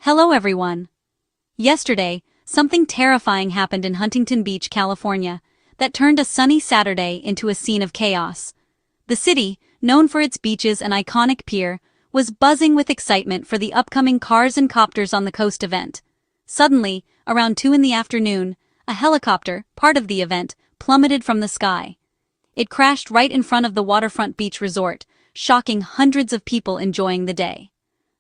Hello everyone. Yesterday, something terrifying happened in Huntington Beach, California, that turned a sunny Saturday into a scene of chaos. The city, known for its beaches and iconic pier, was buzzing with excitement for the upcoming Cars N Copters on the Coast event. Suddenly, around 2 in the afternoon, a helicopter, part of the event, plummeted from the sky. It crashed right in front of the Waterfront Beach Resort, shocking hundreds of people enjoying the day.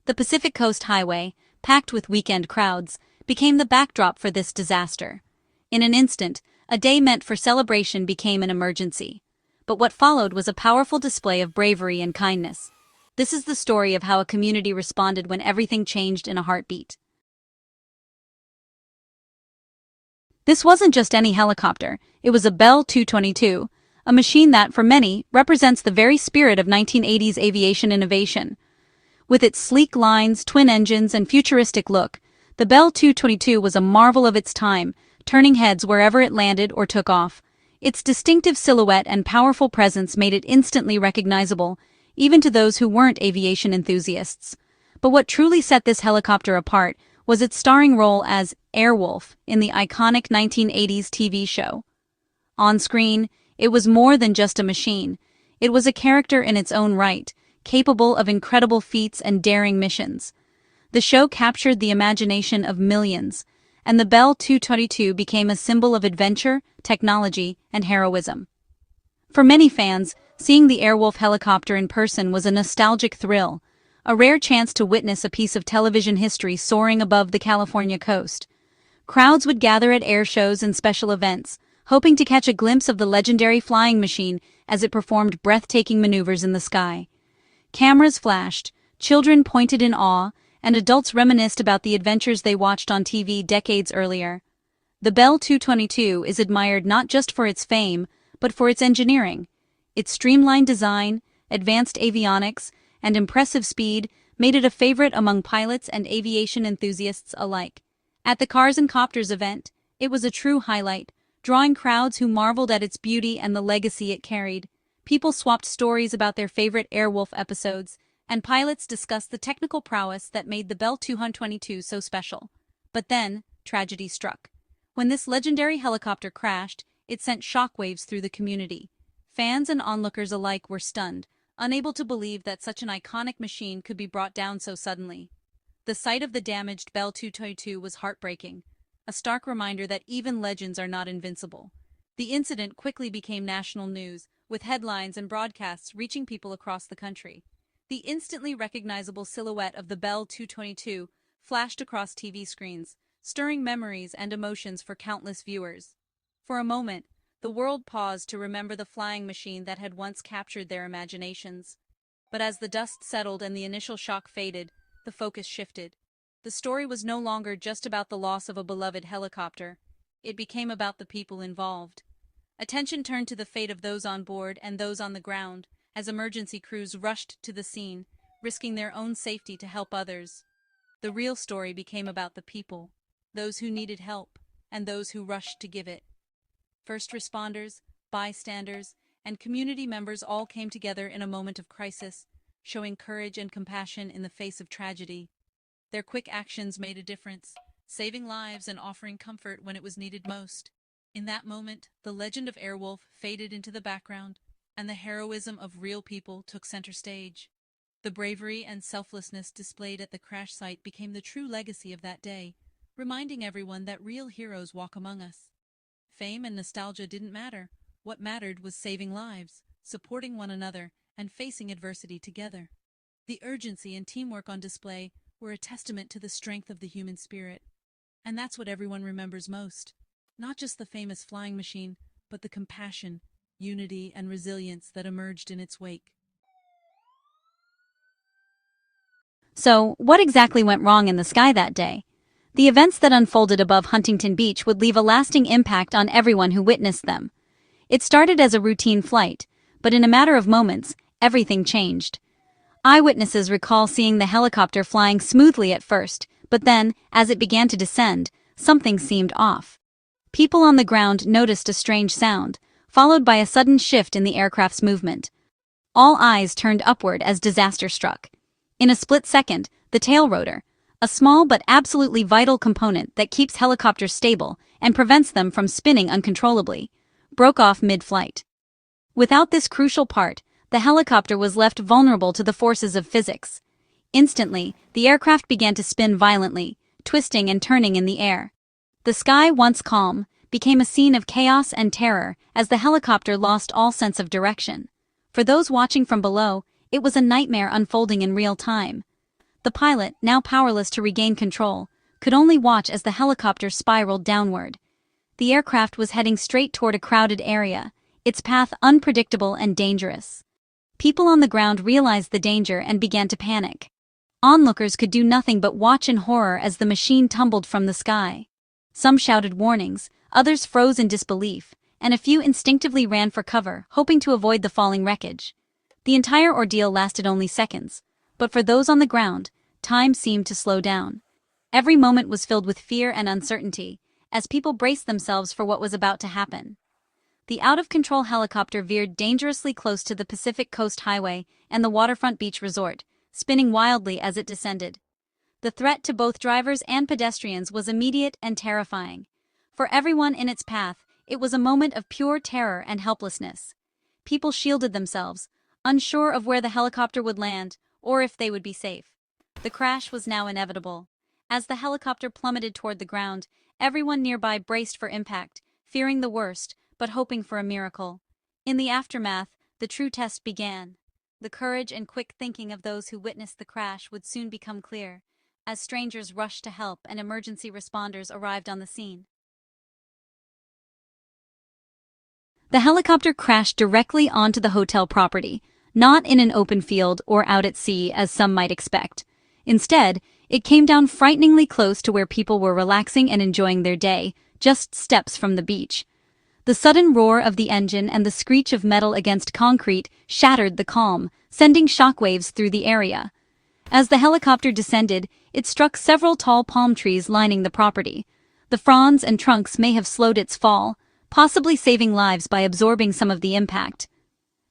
The Pacific Coast Highway, packed with weekend crowds, became the backdrop for this disaster. In an instant, a day meant for celebration became an emergency. But what followed was a powerful display of bravery and kindness. This is the story of how a community responded when everything changed in a heartbeat. This wasn't just any helicopter, it was a Bell 222, a machine that, for many, represents the very spirit of 1980s aviation innovation. With its sleek lines, twin engines, and futuristic look, the Bell 222 was a marvel of its time, turning heads wherever it landed or took off. Its distinctive silhouette and powerful presence made it instantly recognizable, even to those who weren't aviation enthusiasts. But what truly set this helicopter apart was its starring role as Airwolf in the iconic 1980s TV show. On screen, it was more than just a machine. It was a character in its own right, capable of incredible feats and daring missions. The show captured the imagination of millions, and the Bell 222 became a symbol of adventure, technology, and heroism. For many fans, seeing the Airwolf helicopter in person was a nostalgic thrill, a rare chance to witness a piece of television history soaring above the California coast. Crowds would gather at air shows and special events, hoping to catch a glimpse of the legendary flying machine as it performed breathtaking maneuvers in the sky. Cameras flashed, children pointed in awe, and adults reminisced about the adventures they watched on TV decades earlier. The Bell 222 is admired not just for its fame, but for its engineering. Its streamlined design, advanced avionics, and impressive speed made it a favorite among pilots and aviation enthusiasts alike. At the Cars N Copters event, it was a true highlight, drawing crowds who marveled at its beauty and the legacy it carried. People swapped stories about their favorite Airwolf episodes, and pilots discussed the technical prowess that made the Bell 222 so special. But then, tragedy struck. When this legendary helicopter crashed, it sent shockwaves through the community. Fans and onlookers alike were stunned, unable to believe that such an iconic machine could be brought down so suddenly. The sight of the damaged Bell 222 was heartbreaking, a stark reminder that even legends are not invincible. The incident quickly became national news, with headlines and broadcasts reaching people across the country. The instantly recognizable silhouette of the Bell 222 flashed across TV screens, stirring memories and emotions for countless viewers. For a moment, the world paused to remember the flying machine that had once captured their imaginations. But as the dust settled and the initial shock faded, the focus shifted. The story was no longer just about the loss of a beloved helicopter. It became about the people involved. Attention turned to the fate of those on board and those on the ground, as emergency crews rushed to the scene, risking their own safety to help others. The real story became about the people, those who needed help, and those who rushed to give it. First responders, bystanders, and community members all came together in a moment of crisis, showing courage and compassion in the face of tragedy. Their quick actions made a difference, saving lives and offering comfort when it was needed most. In that moment, the legend of Airwolf faded into the background, and the heroism of real people took center stage. The bravery and selflessness displayed at the crash site became the true legacy of that day, reminding everyone that real heroes walk among us. Fame and nostalgia didn't matter. What mattered was saving lives, supporting one another, and facing adversity together. The urgency and teamwork on display were a testament to the strength of the human spirit. And that's what everyone remembers most. Not just the famous flying machine, but the compassion, unity, and resilience that emerged in its wake. So, what exactly went wrong in the sky that day? The events that unfolded above Huntington Beach would leave a lasting impact on everyone who witnessed them. It started as a routine flight, but in a matter of moments, everything changed. Eyewitnesses recall seeing the helicopter flying smoothly at first, but then, as it began to descend, something seemed off. People on the ground noticed a strange sound, followed by a sudden shift in the aircraft's movement. All eyes turned upward as disaster struck. In a split second, the tail rotor, a small but absolutely vital component that keeps helicopters stable and prevents them from spinning uncontrollably, broke off mid-flight. Without this crucial part, the helicopter was left vulnerable to the forces of physics. Instantly, the aircraft began to spin violently, twisting and turning in the air. The sky, once calm, became a scene of chaos and terror as the helicopter lost all sense of direction. For those watching from below, it was a nightmare unfolding in real time. The pilot, now powerless to regain control, could only watch as the helicopter spiraled downward. The aircraft was heading straight toward a crowded area, its path unpredictable and dangerous. People on the ground realized the danger and began to panic. Onlookers could do nothing but watch in horror as the machine tumbled from the sky. Some shouted warnings, others froze in disbelief, and a few instinctively ran for cover, hoping to avoid the falling wreckage. The entire ordeal lasted only seconds, but for those on the ground, time seemed to slow down. Every moment was filled with fear and uncertainty, as people braced themselves for what was about to happen. The out-of-control helicopter veered dangerously close to the Pacific Coast Highway and the Waterfront Beach Resort, spinning wildly as it descended. The threat to both drivers and pedestrians was immediate and terrifying. For everyone in its path, it was a moment of pure terror and helplessness. People shielded themselves, unsure of where the helicopter would land or if they would be safe. The crash was now inevitable. As the helicopter plummeted toward the ground, everyone nearby braced for impact, fearing the worst, but hoping for a miracle. In the aftermath, the true test began. The courage and quick thinking of those who witnessed the crash would soon become clear, as strangers rushed to help and emergency responders arrived on the scene. The helicopter crashed directly onto the hotel property, not in an open field or out at sea as some might expect. Instead, it came down frighteningly close to where people were relaxing and enjoying their day, just steps from the beach. The sudden roar of the engine and the screech of metal against concrete shattered the calm, sending shockwaves through the area. As the helicopter descended, it struck several tall palm trees lining the property. The fronds and trunks may have slowed its fall, possibly saving lives by absorbing some of the impact.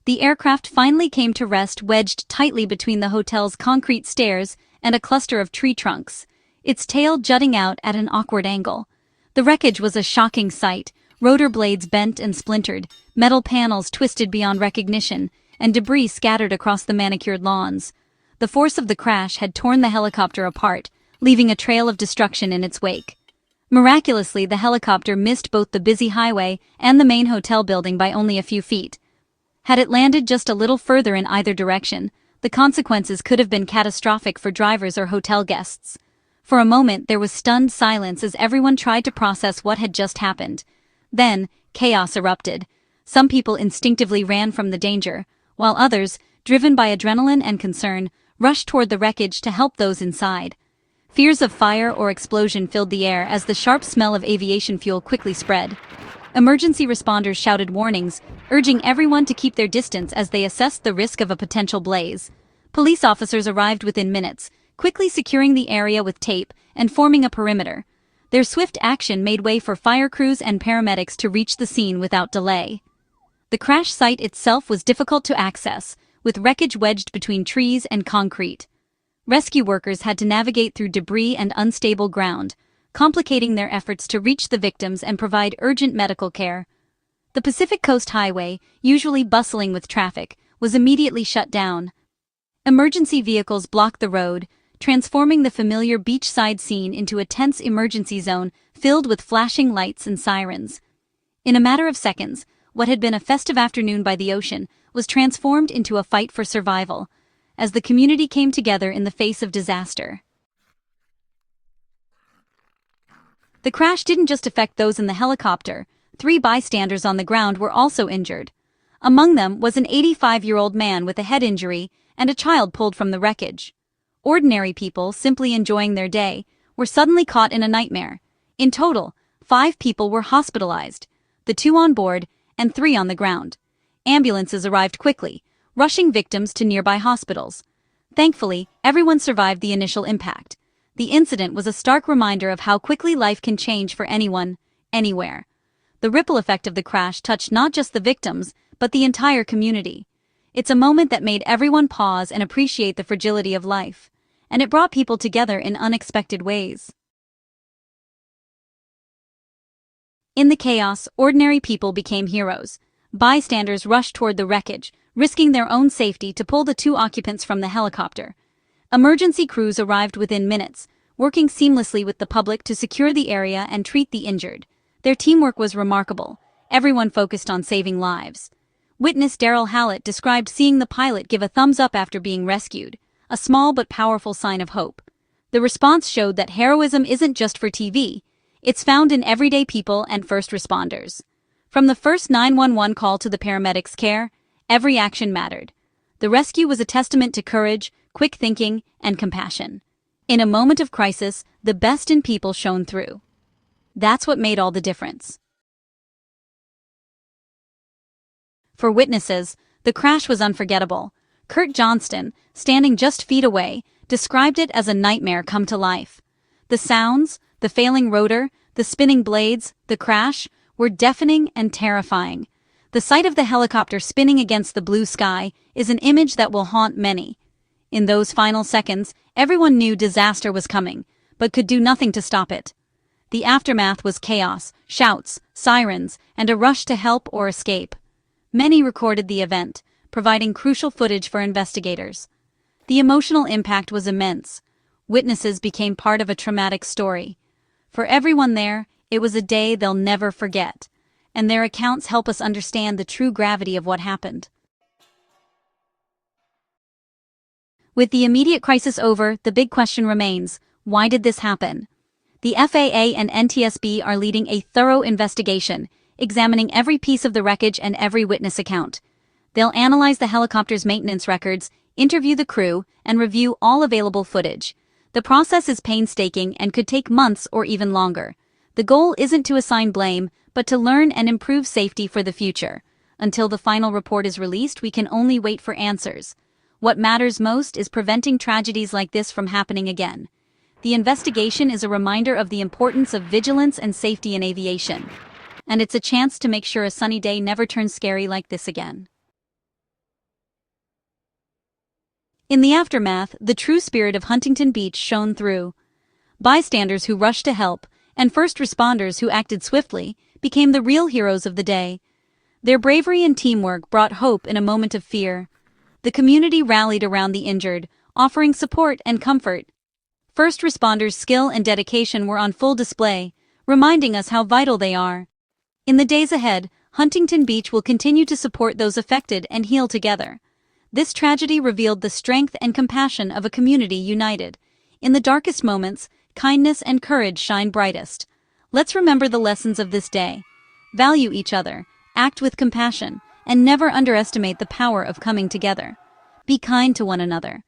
The aircraft finally came to rest wedged tightly between the hotel's concrete stairs and a cluster of tree trunks, its tail jutting out at an awkward angle. The wreckage was a shocking sight, rotor blades bent and splintered, metal panels twisted beyond recognition, and debris scattered across the manicured lawns. The force of the crash had torn the helicopter apart, leaving a trail of destruction in its wake. Miraculously, the helicopter missed both the busy highway and the main hotel building by only a few feet. Had it landed just a little further in either direction, the consequences could have been catastrophic for drivers or hotel guests. For a moment, there was stunned silence as everyone tried to process what had just happened. Then, chaos erupted. Some people instinctively ran from the danger, while others, driven by adrenaline and concern, rushed toward the wreckage to help those inside. Fears of fire or explosion filled the air as the sharp smell of aviation fuel quickly spread. Emergency responders shouted warnings, urging everyone to keep their distance as they assessed the risk of a potential blaze. Police officers arrived within minutes, quickly securing the area with tape and forming a perimeter. Their swift action made way for fire crews and paramedics to reach the scene without delay. The crash site itself was difficult to access, with wreckage wedged between trees and concrete. Rescue workers had to navigate through debris and unstable ground, complicating their efforts to reach the victims and provide urgent medical care. The Pacific Coast Highway, usually bustling with traffic, was immediately shut down. Emergency vehicles blocked the road, transforming the familiar beachside scene into a tense emergency zone filled with flashing lights and sirens. In a matter of seconds, what had been a festive afternoon by the ocean was transformed into a fight for survival, as the community came together in the face of disaster. The crash didn't just affect those in the helicopter. 3 bystanders on the ground were also injured. Among them was an 85-year-old man with a head injury and a child pulled from the wreckage. Ordinary people, simply enjoying their day, were suddenly caught in a nightmare. In total, 5 people were hospitalized, the 2 on board and 3 on the ground. Ambulances arrived quickly, rushing victims to nearby hospitals. Thankfully, everyone survived the initial impact. The incident was a stark reminder of how quickly life can change for anyone, anywhere. The ripple effect of the crash touched not just the victims, but the entire community. It's a moment that made everyone pause and appreciate the fragility of life. and it brought people together in unexpected ways. In the chaos, ordinary people became heroes. Bystanders rushed toward the wreckage, risking their own safety to pull the two occupants from the helicopter. Emergency crews arrived within minutes, working seamlessly with the public to secure the area and treat the injured. Their teamwork was remarkable. Everyone focused on saving lives. Witness Daryl Hallett described seeing the pilot give a thumbs up after being rescued, a small but powerful sign of hope. The response showed that heroism isn't just for TV, it's found in everyday people and first responders. From the first 911 call to the paramedics' care, every action mattered. The rescue was a testament to courage, quick thinking, and compassion. In a moment of crisis, the best in people shone through. That's what made all the difference. For witnesses, the crash was unforgettable. Kurt Johnston, standing just feet away, described it as a nightmare come to life. The sounds, the failing rotor, the spinning blades, the crash, were deafening and terrifying. The sight of the helicopter spinning against the blue sky is an image that will haunt many. In those final seconds, everyone knew disaster was coming, but could do nothing to stop it. The aftermath was chaos, shouts, sirens, and a rush to help or escape. Many recorded the event, providing crucial footage for investigators. The emotional impact was immense. Witnesses became part of a traumatic story. For everyone there, it was a day they'll never forget, and their accounts help us understand the true gravity of what happened. With the immediate crisis over, the big question remains, why did this happen? The FAA and NTSB are leading a thorough investigation, examining every piece of the wreckage and every witness account. They'll analyze the helicopter's maintenance records, interview the crew, and review all available footage. The process is painstaking and could take months or even longer. The goal isn't to assign blame, but to learn and improve safety for the future. Until the final report is released, we can only wait for answers. What matters most is preventing tragedies like this from happening again. The investigation is a reminder of the importance of vigilance and safety in aviation. And it's a chance to make sure a sunny day never turns scary like this again. In the aftermath, the true spirit of Huntington Beach shone through. Bystanders who rushed to help, and first responders who acted swiftly, became the real heroes of the day. Their bravery and teamwork brought hope in a moment of fear. The community rallied around the injured, offering support and comfort. First responders' skill and dedication were on full display, reminding us how vital they are. In the days ahead, Huntington Beach will continue to support those affected and heal together. This tragedy revealed the strength and compassion of a community united. In the darkest moments, kindness and courage shine brightest. Let's remember the lessons of this day. Value each other, act with compassion, and never underestimate the power of coming together. Be kind to one another.